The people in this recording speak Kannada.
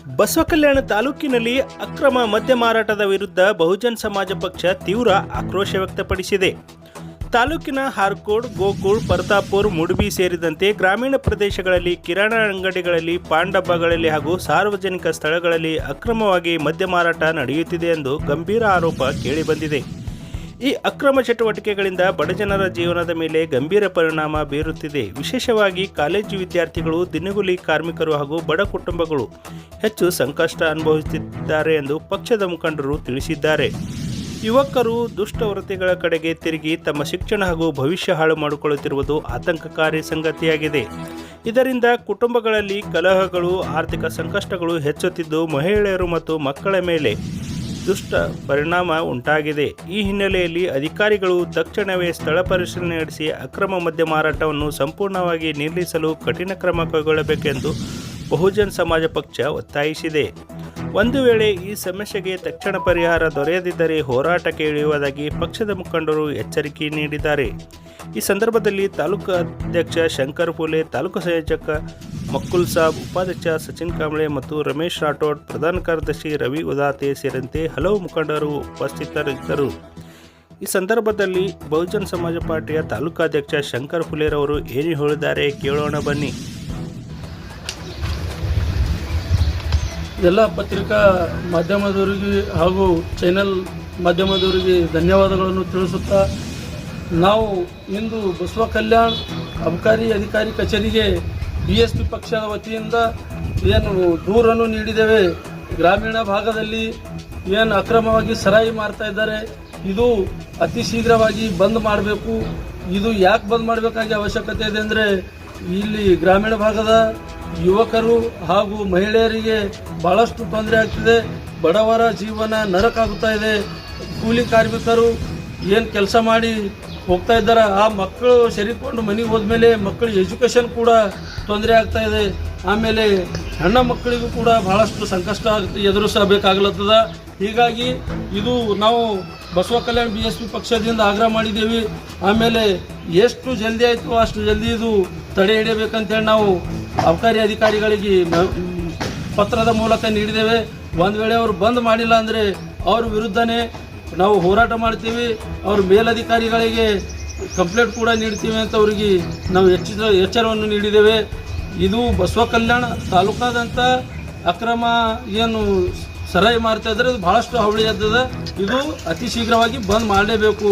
ಬಸವಕಲ್ಯಾಣ ತಾಲೂಕಿನಲ್ಲಿ ಅಕ್ರಮ ಮದ್ಯ ಮಾರಾಟದ ವಿರುದ್ಧ ಬಹುಜನ್ ಸಮಾಜ ಪಕ್ಷ ತೀವ್ರ ಆಕ್ರೋಶ ವ್ಯಕ್ತಪಡಿಸಿದೆ. ತಾಲೂಕಿನ ಹಾರ್ಕೋಡ್, ಗೋಕುಳ್, ಪರ್ತಾಪುರ್, ಮುಡ್ಬಿ ಸೇರಿದಂತೆ ಗ್ರಾಮೀಣ ಪ್ರದೇಶಗಳಲ್ಲಿ ಕಿರಾಣಾ ಅಂಗಡಿಗಳಲ್ಲಿ, ಪಾನ್ ಡಬ್ಬಗಳಲ್ಲಿ ಹಾಗೂ ಸಾರ್ವಜನಿಕ ಸ್ಥಳಗಳಲ್ಲಿ ಅಕ್ರಮವಾಗಿ ಮದ್ಯ ಮಾರಾಟ ನಡೆಯುತ್ತಿದೆ ಎಂದು ಗಂಭೀರ ಆರೋಪ ಕೇಳಿಬಂದಿದೆ. ಈ ಅಕ್ರಮ ಚಟುವಟಿಕೆಗಳಿಂದ ಬಡಜನರ ಜೀವನದ ಮೇಲೆ ಗಂಭೀರ ಪರಿಣಾಮ ಬೀರುತ್ತಿದೆ. ವಿಶೇಷವಾಗಿ ಕಾಲೇಜು ವಿದ್ಯಾರ್ಥಿಗಳು, ದಿನಗೂಲಿ ಕಾರ್ಮಿಕರು ಹಾಗೂ ಬಡ ಕುಟುಂಬಗಳು ಹೆಚ್ಚು ಸಂಕಷ್ಟ ಅನುಭವಿಸುತ್ತಿದ್ದಾರೆ ಎಂದು ಪಕ್ಷದ ಮುಖಂಡರು ತಿಳಿಸಿದ್ದಾರೆ. ಯುವಕರು ದುಷ್ಟವೃತ್ತಿಗಳ ಕಡೆಗೆ ತಿರುಗಿ ತಮ್ಮ ಶಿಕ್ಷಣ ಹಾಗೂ ಭವಿಷ್ಯ ಹಾಳು ಮಾಡಿಕೊಳ್ಳುತ್ತಿರುವುದು ಆತಂಕಕಾರಿ ಸಂಗತಿಯಾಗಿದೆ. ಇದರಿಂದ ಕುಟುಂಬಗಳಲ್ಲಿ ಕಲಹಗಳು, ಆರ್ಥಿಕ ಸಂಕಷ್ಟಗಳು ಹೆಚ್ಚುತ್ತಿದ್ದು ಮಹಿಳೆಯರು ಮತ್ತು ಮಕ್ಕಳ ಮೇಲೆ ದುಷ್ಟ ಪರಿಣಾಮ ಉಂಟಾಗಿದೆ. ಈ ಹಿನ್ನೆಲೆಯಲ್ಲಿ ಅಧಿಕಾರಿಗಳು ತಕ್ಷಣವೇ ಸ್ಥಳ ಪರಿಶೀಲನೆ ನಡೆಸಿ ಅಕ್ರಮ ಮದ್ಯ ಮಾರಾಟವನ್ನು ಸಂಪೂರ್ಣವಾಗಿ ನಿಲ್ಲಿಸಲು ಕಠಿಣ ಕ್ರಮ ಕೈಗೊಳ್ಳಬೇಕೆಂದು ಬಹುಜನ್ ಸಮಾಜ ಪಕ್ಷ ಒತ್ತಾಯಿಸಿದೆ. ಒಂದು ವೇಳೆ ಈ ಸಮಸ್ಯೆಗೆ ತಕ್ಷಣ ಪರಿಹಾರ ದೊರೆಯದಿದ್ದರೆ ಹೋರಾಟಕ್ಕೆ ಇಳಿಯುವುದಾಗಿ ಪಕ್ಷದ ಮುಖಂಡರು ಎಚ್ಚರಿಕೆ ನೀಡಿದ್ದಾರೆ. ಈ ಸಂದರ್ಭದಲ್ಲಿ ತಾಲೂಕು ಅಧ್ಯಕ್ಷ ಶಂಕರ್ ಫುಲೆ, ತಾಲೂಕು ಸಂಯೋಜಕ ಮಕ್ಕುಲ್ ಸಾಬ್, ಉಪಾಧ್ಯಕ್ಷ ಸಚಿನ್ ಕಾಂಬ್ಳೆ ಮತ್ತು ರಮೇಶ್ ರಾಠೋಡ್, ಪ್ರಧಾನ ಕಾರ್ಯದರ್ಶಿ ರವಿ ಉದಾತೆ ಸೇರಿದಂತೆ ಹಲವು ಮುಖಂಡರು ಉಪಸ್ಥಿತರಿದ್ದರು. ಈ ಸಂದರ್ಭದಲ್ಲಿ ಬಹುಜನ್ ಸಮಾಜ ಪಾರ್ಟಿಯ ತಾಲೂಕಾಧ್ಯಕ್ಷ ಶಂಕರ್ ಫುಲೆರವರು ಏನು ಹೇಳಿದ್ದಾರೆ ಕೇಳೋಣ ಬನ್ನಿ. ಎಲ್ಲ ಪತ್ರಿಕಾ ಮಾಧ್ಯಮದವರಿಗೆ ಹಾಗೂ ಚಾನೆಲ್ ಮಾಧ್ಯಮದವರಿಗೆ ಧನ್ಯವಾದಗಳನ್ನು ತಿಳಿಸುತ್ತಾ, ನಾವು ಇಂದು ಬಸವ ಕಲ್ಯಾಣ ಅಬಕಾರಿ ಅಧಿಕಾರಿ ಕಚೇರಿಗೆ BSP ಪಕ್ಷದ ವತಿಯಿಂದ ಏನು ದೂರನ್ನು ನೀಡಿದ್ದೇವೆ. ಗ್ರಾಮೀಣ ಭಾಗದಲ್ಲಿ ಏನು ಅಕ್ರಮವಾಗಿ ಸರಾಯಿ ಮಾಡ್ತಾ ಇದ್ದಾರೆ, ಇದು ಅತಿ ಶೀಘ್ರವಾಗಿ ಬಂದ್ ಮಾಡಬೇಕು. ಇದು ಯಾಕೆ ಬಂದ್ ಮಾಡಬೇಕಾಗಿ ಅವಶ್ಯಕತೆ ಇದೆ ಅಂದರೆ, ಇಲ್ಲಿ ಗ್ರಾಮೀಣ ಭಾಗದ ಯುವಕರು ಹಾಗೂ ಮಹಿಳೆಯರಿಗೆ ಭಾಳಷ್ಟು ತೊಂದರೆ ಆಗ್ತಿದೆ. ಬಡವರ ಜೀವನ ನರಕಾಗುತ್ತಾ ಇದೆ. ಕೂಲಿ ಕಾರ್ಮಿಕರು ಏನು ಕೆಲಸ ಮಾಡಿ ಹೋಗ್ತಾ ಇದ್ದಾರೆ, ಆ ಮಕ್ಕಳು ಸೇರಿಕೊಂಡು ಮನೆಗೆ ಹೋದ್ಮೇಲೆ ಮಕ್ಕಳ ಎಜುಕೇಷನ್ ಕೂಡ ತೊಂದರೆ ಆಗ್ತಾ ಇದೆ. ಆಮೇಲೆ ಹೆಣ್ಣು ಮಕ್ಕಳಿಗೂ ಕೂಡ ಭಾಳಷ್ಟು ಸಂಕಷ್ಟ ಎದುರಿಸಬೇಕಾಗ್ಲತ್ತದ. ಹೀಗಾಗಿ ಇದು ನಾವು ಬಸವ ಕಲ್ಯಾಣ BSP ಪಕ್ಷದಿಂದ ಆಗ್ರಹ ಮಾಡಿದ್ದೇವೆ. ಆಮೇಲೆ ಎಷ್ಟು ಜಲ್ದಿ ಆಯಿತು ಅಷ್ಟು ಜಲ್ದಿ ಇದು ತಡೆ ಹಿಡಿಯಬೇಕಂತೇಳಿ ನಾವು ಅಬಕಾರಿ ಅಧಿಕಾರಿಗಳಿಗೆ ಪತ್ರದ ಮೂಲಕ ನೀಡಿದ್ದೇವೆ. ಒಂದು ವೇಳೆ ಅವರು ಬಂದ್ ಮಾಡಿಲ್ಲ ಅಂದರೆ ಅವ್ರ ವಿರುದ್ಧನೇ ನಾವು ಹೋರಾಟ ಮಾಡ್ತೀವಿ. ಅವ್ರ ಮೇಲಧಿಕಾರಿಗಳಿಗೆ ಕಂಪ್ಲೇಂಟ್ ಕೂಡ ನೀಡ್ತೀವಿ ಅಂತ ಅವರಿಗೆ ನಾವು ಎಚ್ಚರವನ್ನು ನೀಡಿದ್ದೇವೆ. ಇದು ಬಸವ ಕಲ್ಯಾಣ ತಾಲೂಕಾದಂಥ ಅಕ್ರಮ ಏನು ಸರಾಯಿ ಮಾಡ್ತಾ ಇದ್ದಾರೆ, ಇದು ಭಾಳಷ್ಟು ಹಾವಳಿ ಎದ್ದದ. ಇದು ಅತಿ ಶೀಘ್ರವಾಗಿ ಬಂದ್ ಮಾಡಲೇಬೇಕು.